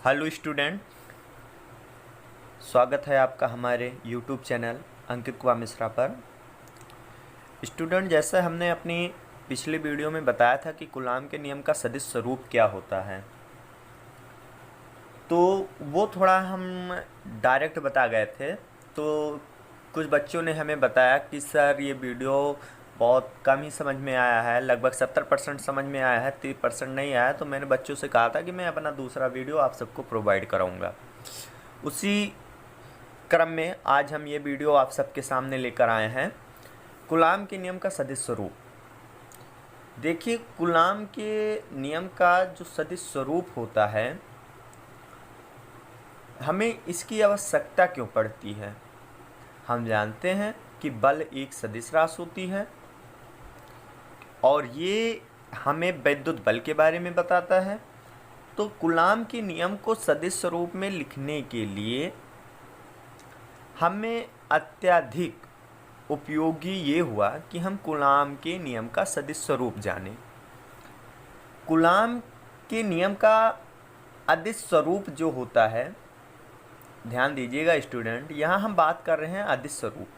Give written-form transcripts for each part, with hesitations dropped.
Hello student, स्वागत है आपका हमारे यूट्यूब चैनल अंकित कुमार मिश्रा पर। स्टूडेंट, जैसे हमने अपनी पिछली वीडियो में बताया था कि कूलाम के नियम का सदिश स्वरूप क्या होता है, तो वो थोड़ा हम डायरेक्ट बता गए थे। तो कुछ बच्चों ने हमें बताया कि सर ये वीडियो बहुत कम ही समझ में आया है, लगभग 70% समझ में आया है, 30% नहीं आया। तो मैंने बच्चों से कहा था कि मैं अपना दूसरा वीडियो आप सबको प्रोवाइड कराऊंगा। उसी क्रम में आज हम ये वीडियो आप सबके सामने लेकर आए हैं, कूलाम के नियम का सदिश स्वरूप। देखिए, कूलाम के नियम का जो सदिश स्वरूप होता है, हमें इसकी आवश्यकता क्यों पड़ती है। हम जानते हैं कि बल एक सदिश राशि होती है और ये हमें वैद्युत बल के बारे में बताता है। तो कूलाम के नियम को सदिश स्वरूप में लिखने के लिए हमें अत्यधिक उपयोगी ये हुआ कि हम कूलाम के नियम का सदिश स्वरूप जानें। कूलाम के नियम का अदिश स्वरूप जो होता है, ध्यान दीजिएगा स्टूडेंट, यहाँ हम बात कर रहे हैं अदिश स्वरूप।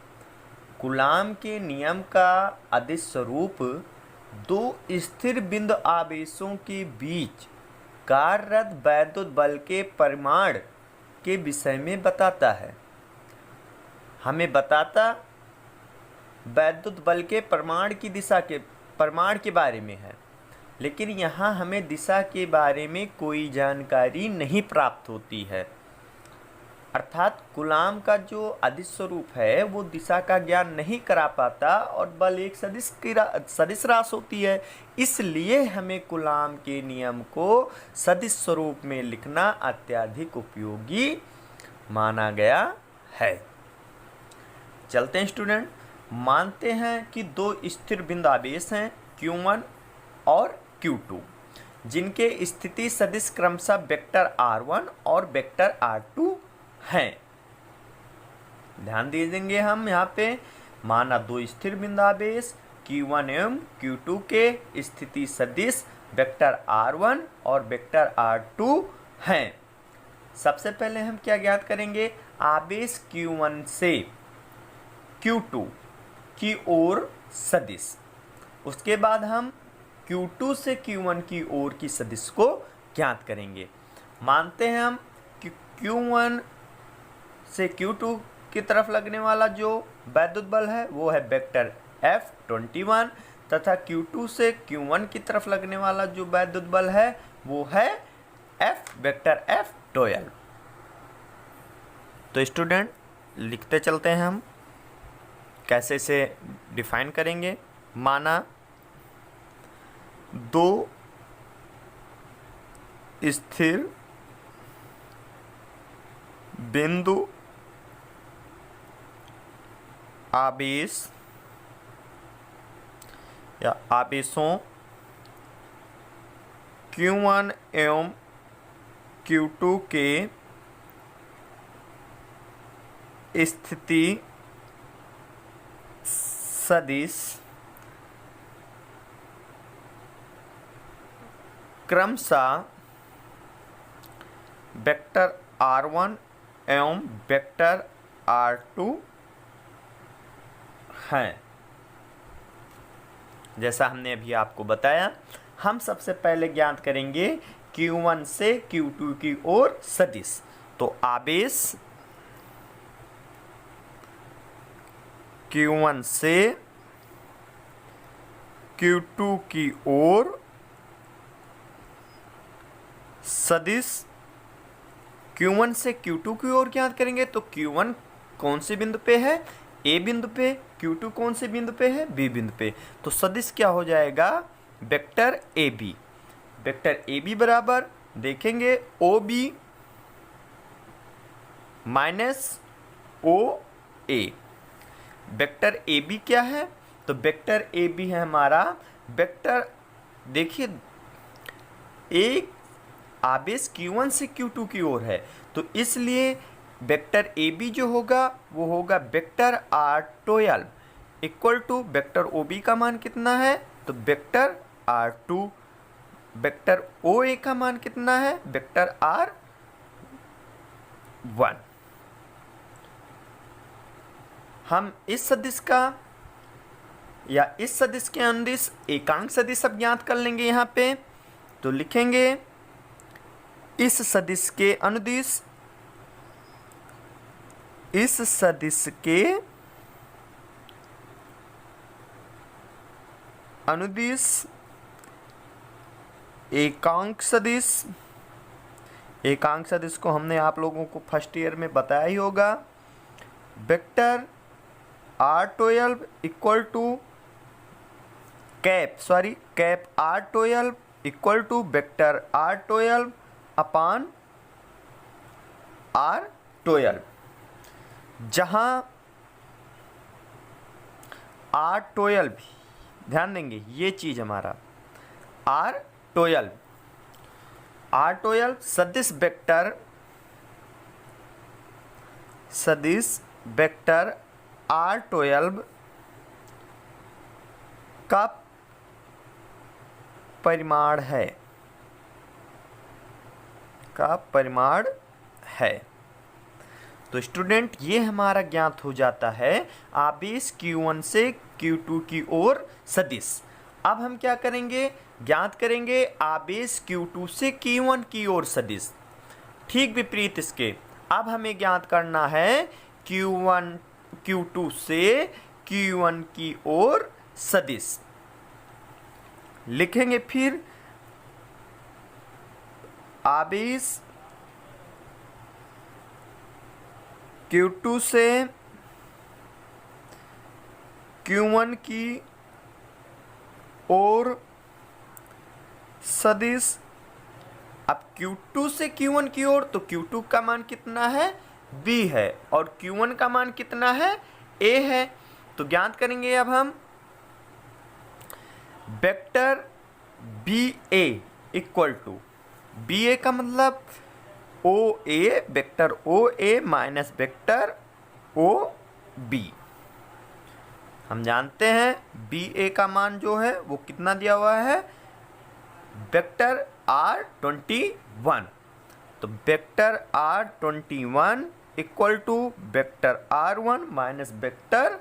कूलाम के नियम का अदिश स्वरूप दो स्थिर बिंदु आवेशों के बीच कार्यरत वैद्युत बल के परिमाण के विषय में बताता है। हमें बताता वैद्युत बल के परिमाण के बारे में है, लेकिन यहाँ हमें दिशा के बारे में कोई जानकारी नहीं प्राप्त होती है। अर्थात कूलाम का जो अदिश स्वरूप है वो दिशा का ज्ञान नहीं करा पाता और बल एक सदिश राशि होती है। इसलिए हमें कूलाम के नियम को सदिश स्वरूप में लिखना अत्यधिक उपयोगी माना गया है। चलते हैं स्टूडेंट, मानते हैं कि दो स्थिर बिंदु आवेश हैं Q1 और Q2, जिनके स्थिति सदिश क्रमशः वेक्टर R1 और वेक्टर R2 हैं। ध्यान दीजिएंगे, हम यहाँ पे माना दो स्थिर बिंदु आवेश Q1 एवं Q2 के स्थिति सदिश वेक्टर R1 और वेक्टर R2 हैं। सबसे पहले हम क्या ज्ञात करेंगे, आवेश Q1 से Q2 की ओर सदिश। उसके बाद हम Q2 से Q1 की ओर की सदिश को ज्ञात करेंगे। मानते हैं हम कि Q1 से Q2 की तरफ लगने वाला जो वैद्युत बल है वो है वेक्टर F21 तथा Q2 से Q1 की तरफ लगने वाला जो वैद्युत बल है वो है वेक्टर F12। तो स्टूडेंट, लिखते चलते हैं हम, कैसे से डिफाइन करेंगे। माना दो स्थिर बिंदु आवेश या आवेशों Q1 एवं Q2 के स्थिति सदिश क्रमशः वेक्टर R1 एवं वेक्टर R2 हैं। जैसा हमने अभी आपको बताया, हम सबसे पहले ज्ञात करेंगे Q1 से Q2 की ओर सदिश। तो आवेश Q1 से Q2 की ओर सदिश Q1 से Q2 की ओर ज्ञात करेंगे। तो Q1 कौन से बिंदु पे है, A बिंदु पे, Q2 कौन से बिंदु पे है, B बिंदु पे। तो सदिश क्या हो जाएगा, वेक्टर AB। वेक्टर AB बराबर देखेंगे OB minus OA। Vector AB क्या है, तो वेक्टर AB है हमारा वेक्टर, देखिए एक आवेश Q1 से Q2 की ओर है, तो इसलिए वेक्टर AB जो होगा वो होगा vector R12 equal to vector OB का मान कितना है, तो वेक्टर R2। वेक्टर OA का मान कितना है, वेक्टर 1। हम इस सदिश का या इस सदिश के अनुदिश एकांक सदिश अब ज्ञात कर लेंगे। यहाँ पे तो लिखेंगे इस सदिश के अनुदिश, इस सदिश के अनुदिश एकांक सदिश। एकांक सदिश को हमने आप लोगों को फर्स्ट ईयर में बताया ही होगा। Vector R12 equal to cap R12 equal to vector R12 upon R12, जहाँ R12 भी ध्यान देंगे ये चीज हमारा R12 सदिश वेक्टर R12 का परिमाण है। तो स्टूडेंट ये हमारा ज्ञात हो जाता है आवेश Q1 से Q2 की ओर सदिश। अब हम क्या करेंगे, ज्ञात करेंगे आवेश Q2 से Q1 की ओर सदिश। ठीक विपरीत इसके अब हमें ज्ञात करना है Q2 से Q1 की ओर सदिश। लिखेंगे फिर आवेश Q2 से Q1 की ओर सदिश। अब Q2 से Q1 की ओर तो Q2 का मान कितना है, B है, और Q1 का मान कितना है, A है। तो ज्ञात करेंगे अब हम vector BA equal to, BA का मतलब OA, vector OA minus vector OB। हम जानते हैं BA का मान जो है वो कितना दिया हुआ है, वेक्टर R21। तो vector R21 equal to vector R1 minus vector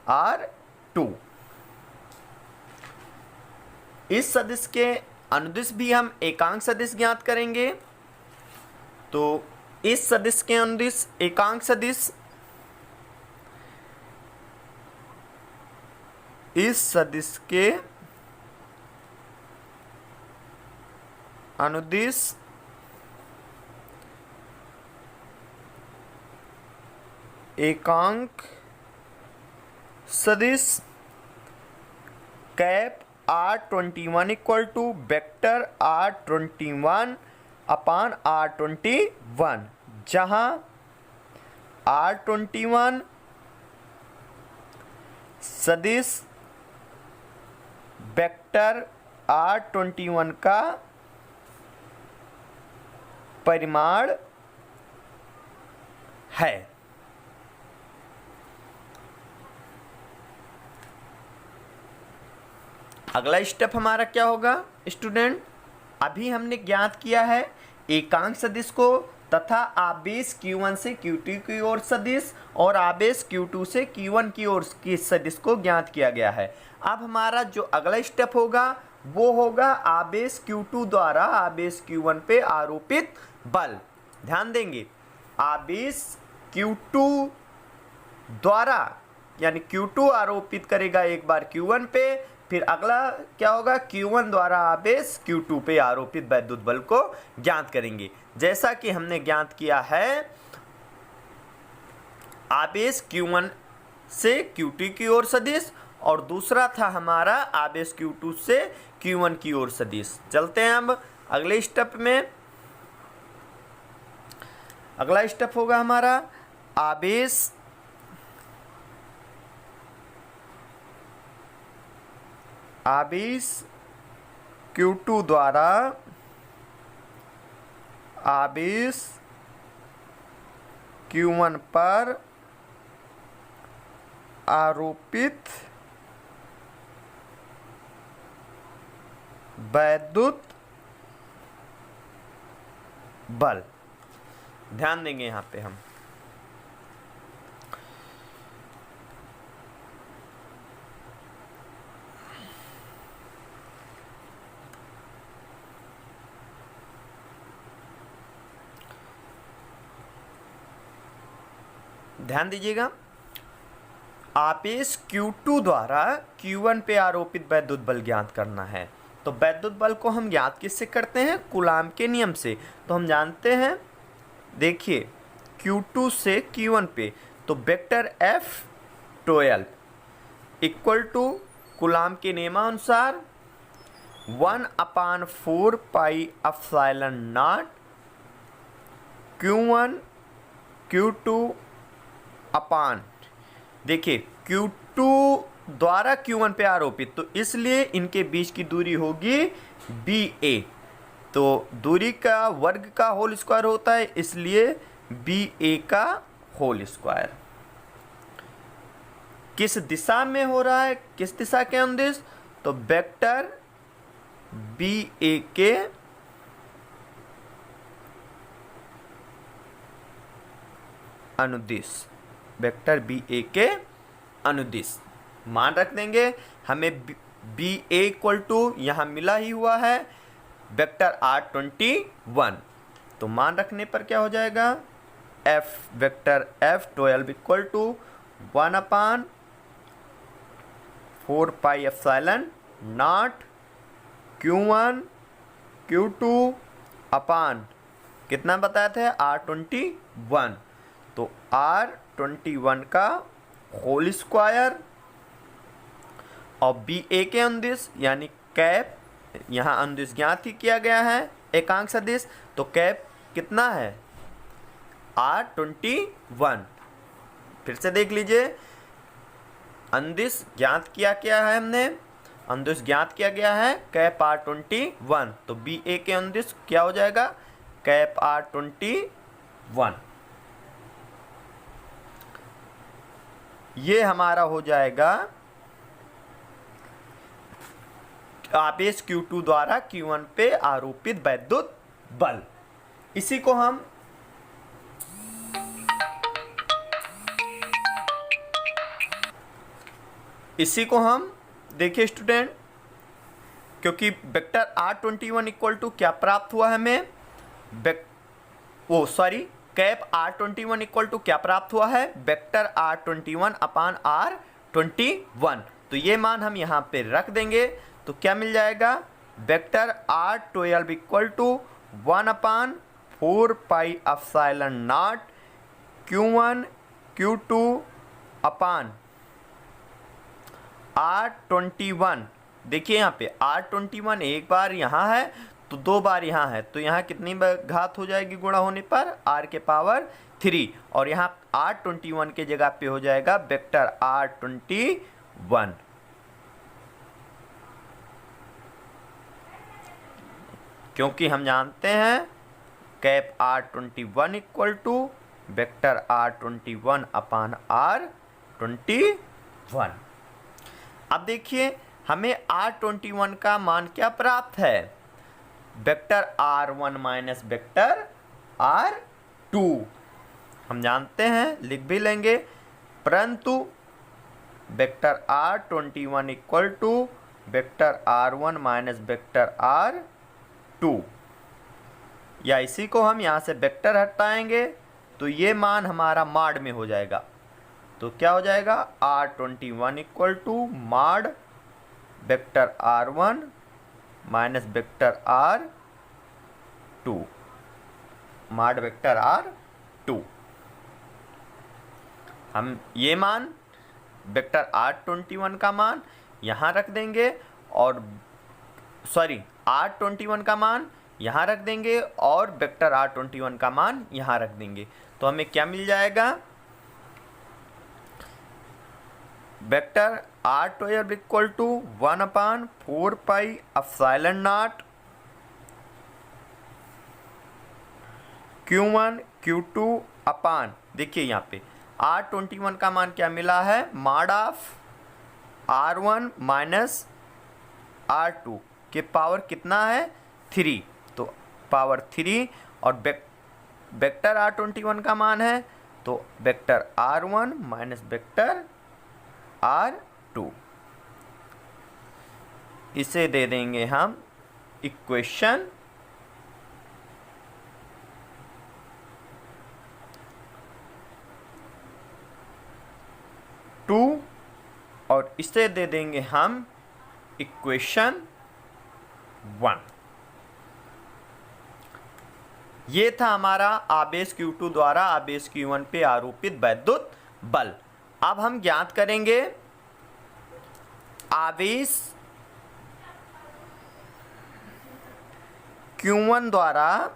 R2। इस सदिश के अनुदिश भी हम एकांक सदिश ज्ञात करेंगे। तो इस सदिश के अनुदिश एकांक सदिश, इस सदिश के अनुदिश एकांक सदिश cap R21 equal to vector R21 upon R21, जहाँ R21 सदिश वेक्टर R21 का परिमाण है। अगला स्टेप हमारा क्या होगा स्टूडेंट, अभी हमने ज्ञात किया है एकांक सदिश को तथा आवेश Q1 से Q2 की ओर सदिश और आवेश Q2 से Q1 की ओर की सदिश को ज्ञात किया गया है। अब हमारा जो अगला स्टेप होगा वो होगा आवेश Q2 द्वारा आवेश Q1 पे आरोपित बल। ध्यान देंगे आवेश Q2 द्वारा, यानी Q2 आरोपित करेगा एक बार Q1 पे, फिर अगला क्या होगा, Q1 द्वारा आवेश Q2 पे आरोपित वैद्युत बल को ज्ञात करेंगे। जैसा कि हमने ज्ञात किया है आवेश Q1 से Q2 की ओर सदिश, और दूसरा था हमारा आवेश Q2 से Q1 की ओर सदिश। चलते हैं अब अगले स्टेप में। अगला स्टेप होगा हमारा आवेश Q2 द्वारा आवेश Q1 पर आरोपित वैद्युत बल। ध्यान देंगे यहाँ पे हम। ध्यान दीजिएगा, आपेश Q2 द्वारा Q1 पे आरोपित वैद्युत बल ज्ञात करना है। तो वैद्युत बल को हम ज्ञात किससे करते हैं? कूलाम के नियम से। तो हम जानते हैं, देखिए Q2 से Q1 पे, तो vector F12 equal to coulomb के नियमानुसार 1/4 pi epsilon naught Q1 Q2 upon, देखिए Q2 द्वारा Q1 पे आरोपित, तो इसलिए इनके बीच की दूरी होगी BA। तो दूरी का वर्ग का होल स्क्वायर होता है, इसलिए BA का होल स्क्वायर। किस दिशा में हो रहा है, किस दिशा के अनुदिश? तो वेक्टर BA के अनुदिश, वेक्टर BA के अनुदिश मान रख देंगे। हमें BA इक्वल टू यहाँ मिला ही हुआ है वेक्टर R21, तो मान रखने पर क्या हो जाएगा? Vector F12 equal to 1/4 pi epsilon naught Q1 Q2 upon, कितना बताए थे? R21, तो R21 का होल स्क्वायर और BA के अनुदिश यानी कैप, यहाँ अनुदिश ज्ञात ही किया गया है एकांक सदिश, तो कैप कितना है? R21। फिर से देख लीजिए, अनुदिश ज्ञात किया क्या है हमने? अनुदिश ज्ञात किया गया है कैप R21, तो BA के अनुदिश क्या हो जाएगा? Cap R21। ये हमारा हो जाएगा आपेश Q2 द्वारा Q1 पे आरोपित वैद्युत बल। इसी को हम देखिए स्टूडेंट, क्योंकि वेक्टर R21 इक्वल टू क्या प्राप्त हुआ हमें? कैप R21 इक्वल टू क्या प्राप्त हुआ है? Vector R21 upon R21। तो ये मान हम यहाँ पे रख देंगे, तो क्या मिल जाएगा? Vector R12 equal to 1/4 pi epsilon naught Q1 Q2 upon R21। देखिए यहाँ पे R21 एक बार यहाँ है तो दो बार यहाँ है, तो यहाँ कितनी घात हो जाएगी गुणा होने पर? R के पावर 3, और यहाँ R21 के जगह पे हो जाएगा वेक्टर R21। क्योंकि हम जानते हैं cap R21 equal to vector R21 upon R21। अब देखिए हमें R21 का मान क्या प्राप्त है? Vector R1 minus vector R2 हम जानते हैं, लिख भी लेंगे, परंतु vector R21 equal to vector R1 minus vector R2, या इसी को हम यहाँ से वेक्टर हटाएंगे तो ये मान हमारा माड में हो जाएगा। तो क्या हो जाएगा? R21 इक्वल टू माड vector R1 minus vector R2, माड वेक्टर R2। हम ये मान वेक्टर R21 का मान यहाँ रख देंगे, और R21 का मान यहाँ रख देंगे और वेक्टर R21 का मान यहाँ रख देंगे। तो हमें क्या मिल जाएगा? Vector R12 equal to 1/4 pi epsilon naught Q1 Q2 upon, देखिए यहाँ पे R21 का मान क्या मिला है? Mod of R1 minus R2 के पावर कितना है? 3, तो पावर 3, और वेक्टर R21 का मान है, तो vector R1 minus vector R2, इसे दे देंगे हम इक्वेशन 2 और इसे दे देंगे हम इक्वेशन 1। ये था हमारा आवेश Q2 द्वारा आवेश Q1 पे आरोपित वैद्युत बल। अब हम ज्ञात करेंगे आवेश Q1 द्वारा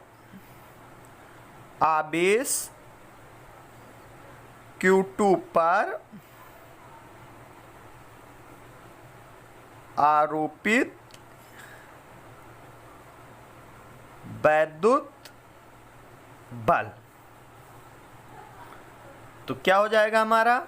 आवेश Q2 पर आरोपित वैद्युत बल। तो क्या हो जाएगा हमारा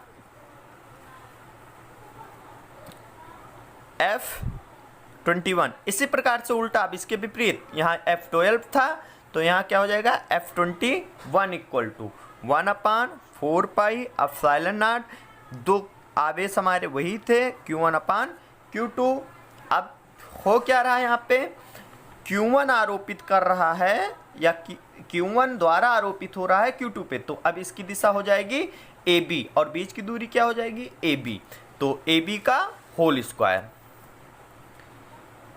F21। इसी प्रकार से उल्टा, अब इसके विपरीत, यहाँ F12 था तो यहाँ क्या हो जाएगा F21 इक्वल टू 1/4πε0। दो आवेश हमारे वही थे Q1/Q2। अब हो क्या रहा है यहाँ पे, Q1 आरोपित कर रहा है या Q1 द्वारा आरोपित हो रहा है Q2 पे, तो अब इसकी दिशा हो जाएगी AB और बीच की दूरी क्या हो जाएगी AB। तो AB का होल स्क्वायर,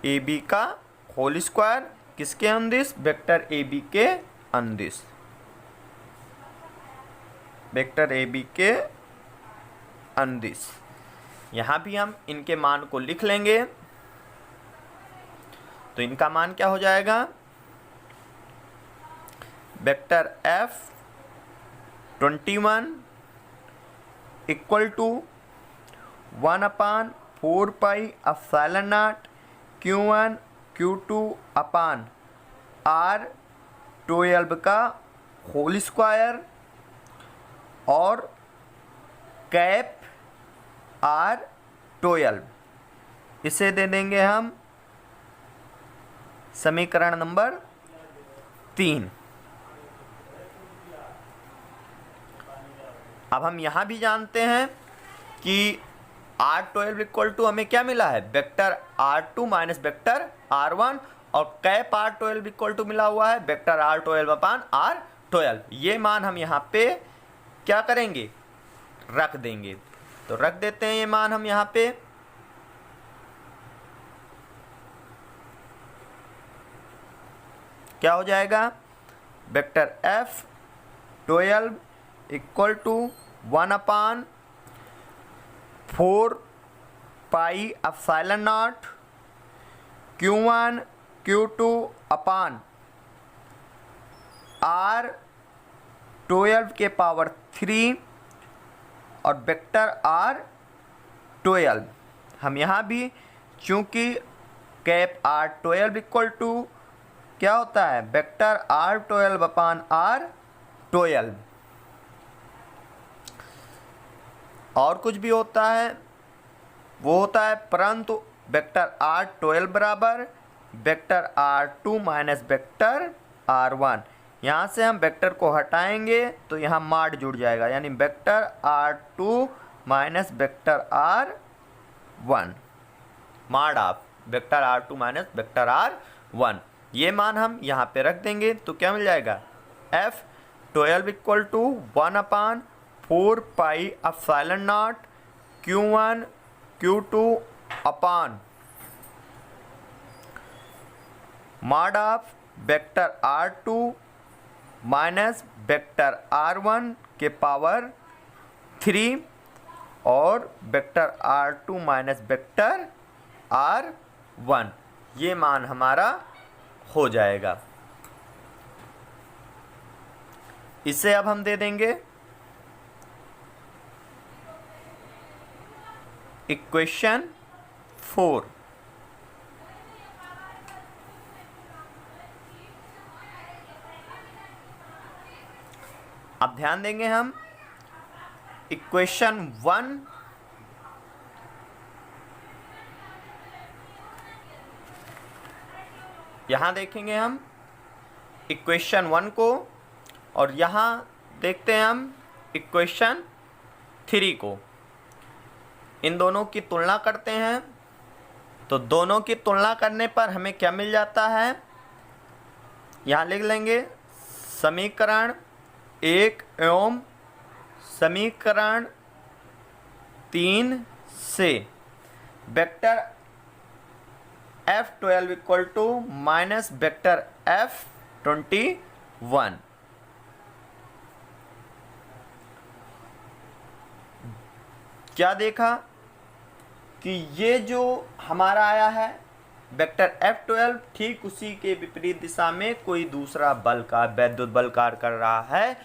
AB का होल स्क्वायर किसके अंदिश, वेक्टर AB के अंदिश, वेक्टर AB के अंदिश। यहाँ भी हम इनके मान को लिख लेंगे, तो इनका मान क्या हो जाएगा, vector F21 equal to 1/4πε0 Q1 Q2 upon R12 का होल स्क्वायर और कैप R12, इसे दे देंगे हम समीकरण नंबर 3। अब हम यहाँ भी जानते हैं कि R12 इक्वल टू हमें क्या मिला है, vector R2 minus vector R1 और कैप R12 इक्वल टू मिला हुआ है वेक्टर R12 अपान R12। ये मान हम यहाँ पे क्या करेंगे, रख देंगे। तो रख देते हैं ये मान हम यहाँ पे, क्या हो जाएगा, vector F12 equal to 1/4πε0 Q1 Q2 upon R12 के पावर 3 और वेक्टर R12। हम यहाँ भी चूंकि कैप R12 इक्वल टू क्या होता है, वेक्टर R12 अपान R12, और कुछ भी होता है वो होता है, परंतु वेक्टर R12 बराबर vector R2 minus vector R1। यहाँ से हम वेक्टर को हटाएंगे तो यहाँ माड जुड़ जाएगा, यानी vector R2 minus vector R1, माड of vector R2 minus vector R1। ये मान हम यहाँ पे रख देंगे तो क्या मिल जाएगा, F12 equal to 1/4πε0 Q1 Q2 upon mod of vector R2 minus vector R1 के पावर 3 और vector R2 minus vector R1। ये मान हमारा हो जाएगा। इसे अब हम दे देंगे इक्वेशन 4। अब ध्यान देंगे हम इक्वेशन 1 यहां देखेंगे हम इक्वेशन 1 को, और यहाँ देखते हैं हम इक्वेशन 3 को, इन दोनों की तुलना करते हैं। तो दोनों की तुलना करने पर हमें क्या मिल जाता है, यहाँ लिख लेंगे समीकरण 1 एवं समीकरण 3 से vector F12 equal to minus vector F21। क्या देखा कि ये जो हमारा आया है वेक्टर F12, ठीक उसी के विपरीत दिशा में कोई दूसरा बल का वैद्युत बल कार्य कर रहा है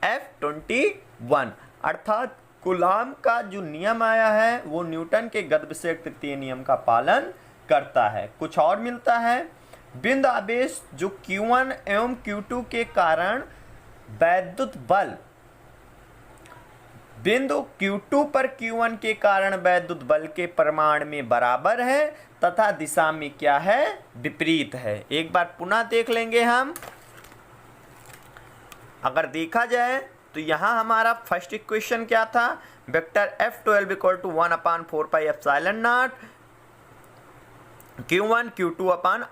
F21, अर्थात कूलाम का जो नियम आया है वो न्यूटन के गतिविषयक तृतीय नियम का पालन करता है। कुछ और मिलता है, बिंदु आवेश जो Q1 एवं Q2 के कारण वैद्युत बल बिंदु Q2 पर Q1 के कारण वैद्युत बल के परिमाण में बराबर है तथा दिशा में क्या है, विपरीत है। एक बार पुनः देख लेंगे हम। अगर देखा जाए तो यहां हमारा फर्स्ट इक्वेशन क्या था, vector F12 equal to 1/4 pi epsilon naught Q1 Q2 upon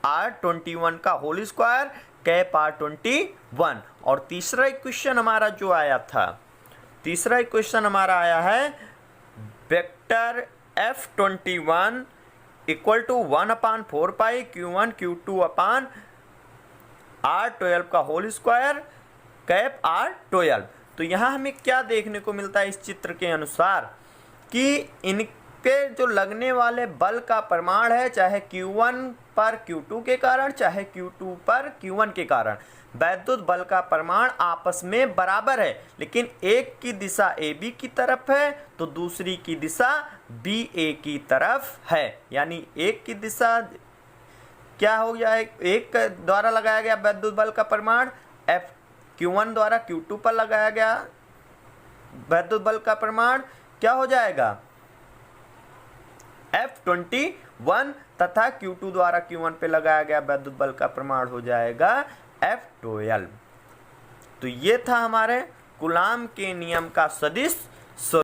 R21 का होल स्क्वायर कैप R21। और तीसरा इक्वेशन हमारा जो आया था, तीसरा इक्वेशन हमारा आया है vector F21 equal to 1/4 pi Q1 Q2 upon R12 का होल स्क्वायर कैप R12। तो यहाँ हमें क्या देखने को मिलता है इस चित्र के अनुसार कि इनके जो लगने वाले बल का परिमाण है, चाहे Q1 पर Q2 के कारण चाहे Q2 पर Q1 के कारण, वैद्युत बल का परिमाण आपस में बराबर है, लेकिन एक की दिशा AB की तरफ है तो दूसरी की दिशा BA की तरफ है। यानी एक की दिशा क्या हो जाए, एक द्वारा लगाया गया वैद्युत बल का परिमाण Q1 द्वारा Q2 पर लगाया गया वैद्युत बल का परिमाण क्या हो जाएगा, F21 तथा Q2 द्वारा Q1 पे लगाया गया वैद्युत बल का परिमाण हो जाएगा F12। तो ये था हमारे कूलाम के नियम का सदिश।